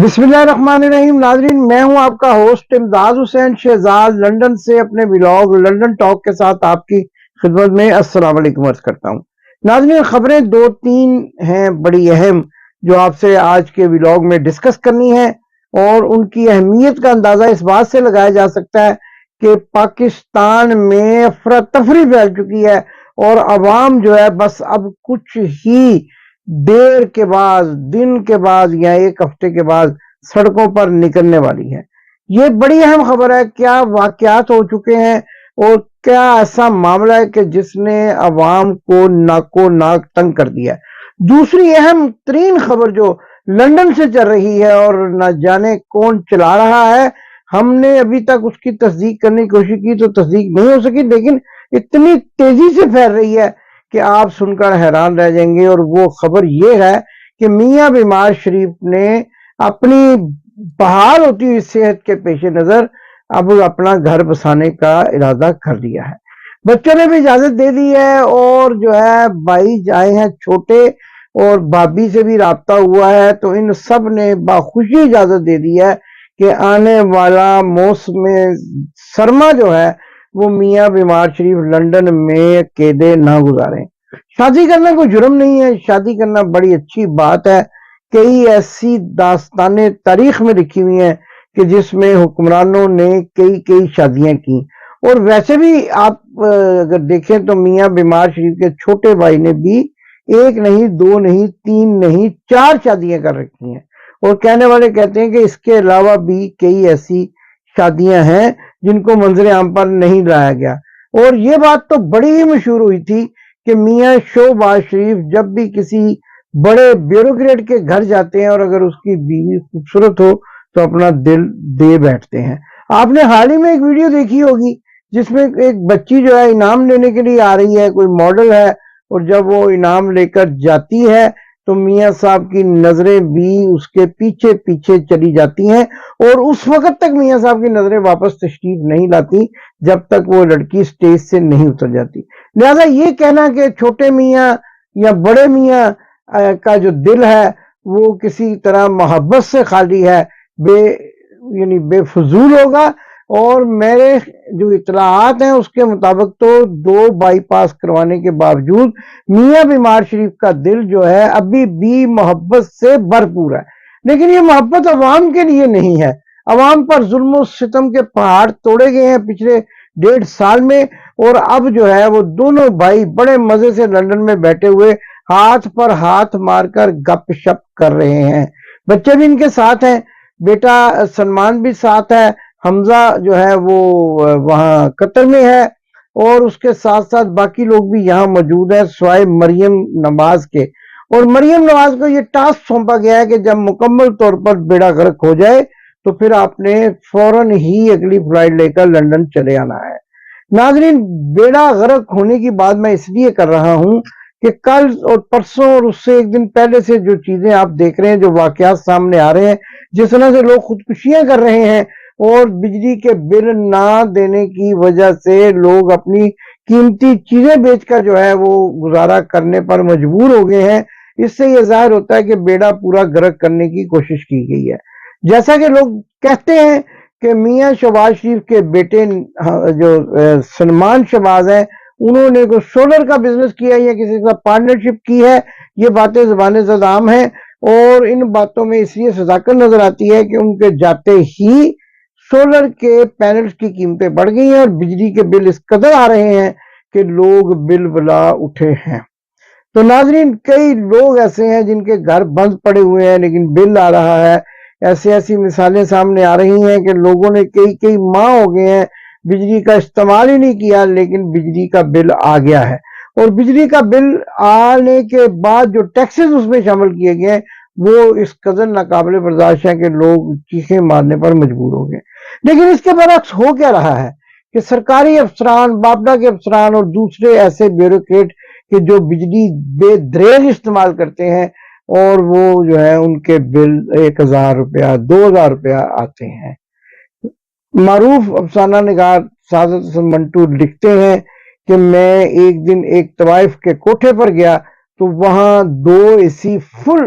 بسم اللہ الرحمن الرحیم. ناظرین، میں ہوں آپ کا ہوسٹ امداد حسین شہزاد، لندن سے اپنے ولاگ لندن ٹاک کے ساتھ آپ کی خدمت میں السلام علیکم عرض کرتا ہوں. ناظرین، خبریں دو تین ہیں بڑی اہم جو آپ سے آج کے ولاگ میں ڈسکس کرنی ہے، اور ان کی اہمیت کا اندازہ اس بات سے لگایا جا سکتا ہے کہ پاکستان میں افراتفری پھیل چکی ہے، اور عوام جو ہے بس اب کچھ ہی دیر کے بعد، دن کے بعد یا ایک ہفتے کے بعد سڑکوں پر نکلنے والی ہے. یہ بڑی اہم خبر ہے. کیا واقعات ہو چکے ہیں اور کیا ایسا معاملہ ہے کہ جس نے عوام کو ناکو ناک تنگ کر دیا ہے. دوسری اہم ترین خبر جو لندن سے چل رہی ہے اور نہ جانے کون چلا رہا ہے، ہم نے ابھی تک اس کی تصدیق کرنے کی کوشش کی تو تصدیق نہیں ہو سکی، لیکن اتنی تیزی سے پھیل رہی ہے کہ آپ سن کر حیران رہ جائیں گے. اور وہ خبر یہ ہے کہ میاں بیمار شریف نے اپنی بحال ہوتی ہوئی صحت کے پیش نظر اب اپنا گھر بسانے کا ارادہ کر لیا ہے. بچوں نے بھی اجازت دے دی ہے، اور جو ہے بھائی آئے ہیں چھوٹے، اور بھابھی سے بھی رابطہ ہوا ہے، تو ان سب نے باخوشی اجازت دے دی ہے کہ آنے والا موسم سرما جو ہے وہ میاں بیمار شریف لندن میں اکیلے نہ گزاریں. شادی کرنا کوئی جرم نہیں ہے، شادی کرنا بڑی اچھی بات ہے. کئی ایسی داستانیں تاریخ میں لکھی ہوئی ہیں کہ جس میں حکمرانوں نے کئی شادیاں کی. اور ویسے بھی آپ اگر دیکھیں تو میاں بیمار شریف کے چھوٹے بھائی نے بھی ایک نہیں، دو نہیں، تین نہیں، 4 شادیاں کر رکھی ہیں. اور کہنے والے کہتے ہیں کہ اس کے علاوہ بھی کئی ایسی شادیاں ہیں جن کو منظر عام پر نہیں لایا گیا. اور یہ بات تو بڑی ہی مشہور ہوئی تھی کہ میاں شہباز شریف جب بھی کسی بڑے بیوروکریٹ کے گھر جاتے ہیں اور اگر اس کی بیوی خوبصورت ہو تو اپنا دل دے بیٹھتے ہیں. آپ نے حال ہی میں ایک ویڈیو دیکھی ہوگی جس میں ایک بچی جو ہے انعام لینے کے لیے آ رہی ہے، کوئی ماڈل ہے، اور جب وہ انعام لے کر جاتی ہے تو میاں صاحب کی نظریں بھی اس کے پیچھے پیچھے چلی جاتی ہیں، اور اس وقت تک میاں صاحب کی نظریں واپس تشریف نہیں لاتی جب تک وہ لڑکی سٹیج سے نہیں اتر جاتی. لہذا یہ کہنا کہ چھوٹے میاں یا بڑے میاں کا جو دل ہے وہ کسی طرح محبت سے خالی ہے، بے فضول ہوگا. اور میرے جو اطلاعات ہیں اس کے مطابق تو 2 بائی پاس کروانے کے باوجود میاں بیمار شریف کا دل جو ہے ابھی بھی محبت سے بھرپور ہے. لیکن یہ محبت عوام کے لیے نہیں ہے. عوام پر ظلم و ستم کے پہاڑ توڑے گئے ہیں پچھلے 1.5 سال میں، اور اب جو ہے وہ دونوں بھائی بڑے مزے سے لندن میں بیٹھے ہوئے ہاتھ پر ہاتھ مار کر گپ شپ کر رہے ہیں. بچے بھی ان کے ساتھ ہیں، بیٹا سلمان بھی ساتھ ہے، حمزہ جو ہے وہ وہاں قطر میں ہے، اور اس کے ساتھ ساتھ باقی لوگ بھی یہاں موجود ہیں سوائے مریم نواز کے. اور مریم نواز کو یہ ٹاسک سونپا گیا ہے کہ جب مکمل طور پر بیڑا غرق ہو جائے تو پھر آپ نے فوراً ہی اگلی فلائٹ لے کر لندن چلے آنا ہے. ناظرین، بیڑا غرق ہونے کی بات میں اس لیے کر رہا ہوں کہ کل اور پرسوں اور اس سے ایک دن پہلے سے جو چیزیں آپ دیکھ رہے ہیں، جو واقعات سامنے آ رہے ہیں، جس طرح سے لوگ خودکشیاں کر رہے ہیں، اور بجلی کے بل نہ دینے کی وجہ سے لوگ اپنی قیمتی چیزیں بیچ کر جو ہے وہ گزارا کرنے پر مجبور ہو گئے ہیں، اس سے یہ ظاہر ہوتا ہے کہ بیڑا پورا غرق کرنے کی کوشش کی گئی ہے. جیسا کہ لوگ کہتے ہیں کہ میاں شہباز شریف کے بیٹے جو سلمان شہباز ہیں، انہوں نے کوئی سولر کا بزنس کیا یا کسی کا پارٹنرشپ کی ہے. یہ باتیں زبان زد عام ہیں، اور ان باتوں میں اس لیے صداقت نظر آتی ہے کہ ان کے جاتے ہی سولر کے پینلز کی قیمتیں بڑھ گئی ہیں اور بجلی کے بل اس قدر آ رہے ہیں کہ لوگ بل بلا اٹھے ہیں. تو ناظرین، کئی لوگ ایسے ہیں جن کے گھر بند پڑے ہوئے ہیں لیکن بل آ رہا ہے. ایسی مثالیں سامنے آ رہی ہیں کہ لوگوں نے کئی ماہ ہو گئے ہیں بجلی کا استعمال ہی نہیں کیا، لیکن بجلی کا بل آ گیا ہے. اور بجلی کا بل آنے کے بعد جو ٹیکسز اس میں شامل کیے گئے ہیں وہ اس قدر ناقابل برداشت ہے کہ لوگ چیخیں مارنے پر مجبور ہو گئے. لیکن اس کے برعکس ہو کیا رہا ہے کہ سرکاری افسران، باپڈا کے افسران اور دوسرے ایسے بیوروکریٹ کہ جو بجلی بے دریغ استعمال کرتے ہیں، اور وہ جو ہے ان کے بل 1000 روپیہ 2000 روپیہ آتے ہیں. معروف افسانہ نگار سعادت حسن منٹو لکھتے ہیں کہ میں ایک دن ایک طوائف کے کوٹھے پر گیا تو وہاں 2 AC فل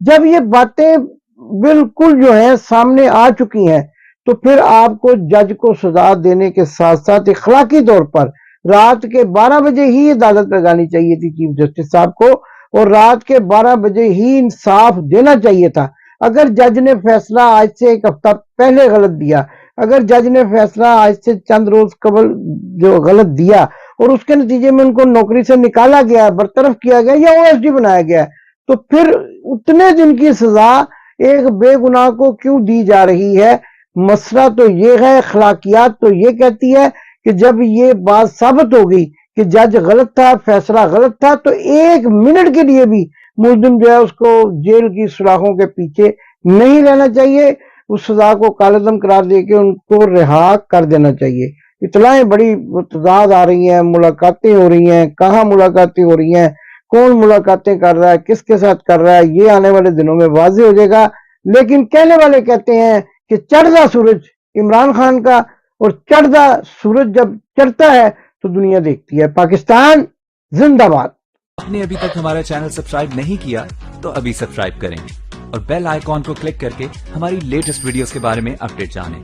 جب یہ باتیں بالکل جو ہے سامنے آ چکی ہیں تو پھر آپ کو جج کو سزا دینے کے ساتھ ساتھ اخلاقی طور پر رات کے 12 بجے ہی عدالت لگانی چاہیے تھی چیف جسٹس صاحب کو، اور رات کے 12 بجے ہی انصاف دینا چاہیے تھا۔ اگر جج نے فیصلہ آج سے ایک ہفتہ پہلے غلط دیا، اگر جج نے فیصلہ آج سے چند روز قبل جو غلط دیا اور اس کے نتیجے میں ان کو نوکری سے نکالا گیا، برطرف کیا گیا یا او ایس ڈی بنایا گیا، تو پھر اتنے دن کی سزا ایک بے گناہ کو کیوں دی جا رہی ہے؟ مسئلہ تو یہ ہے، اخلاقیات تو یہ کہتی ہے کہ جب یہ بات ثابت ہو گئی کہ جج غلط تھا، فیصلہ غلط تھا، تو ایک منٹ کے لیے بھی ملزم جو ہے اس کو جیل کی سلاخوں کے پیچھے نہیں رہنا چاہیے، اس سزا کو کالعدم قرار دے کے ان کو رہا کر دینا چاہیے۔ اطلاعیں بڑی متضاد آ رہی ہیں، ملاقاتیں ہو رہی ہیں، کہاں ملاقاتیں ہو رہی ہیں، کون ملاقاتیں کر رہا ہے، کس کے ساتھ کر رہا ہے، یہ آنے والے دنوں میں واضح ہو جائے گا۔ لیکن کہنے والے کہتے ہیں کہ چڑھتا سورج عمران خان کا، اور چڑھتا سورج جب چڑھتا ہے تو دنیا دیکھتی ہے۔ پاکستان زندہ باد۔ آپ نے ابھی تک ہمارا چینل سبسکرائب نہیں کیا تو ابھی سبسکرائب کریں اور بیل آئیکن کو کلک کر کے ہماری لیٹسٹ ویڈیوز کے بارے میں اپڈیٹ جانیں۔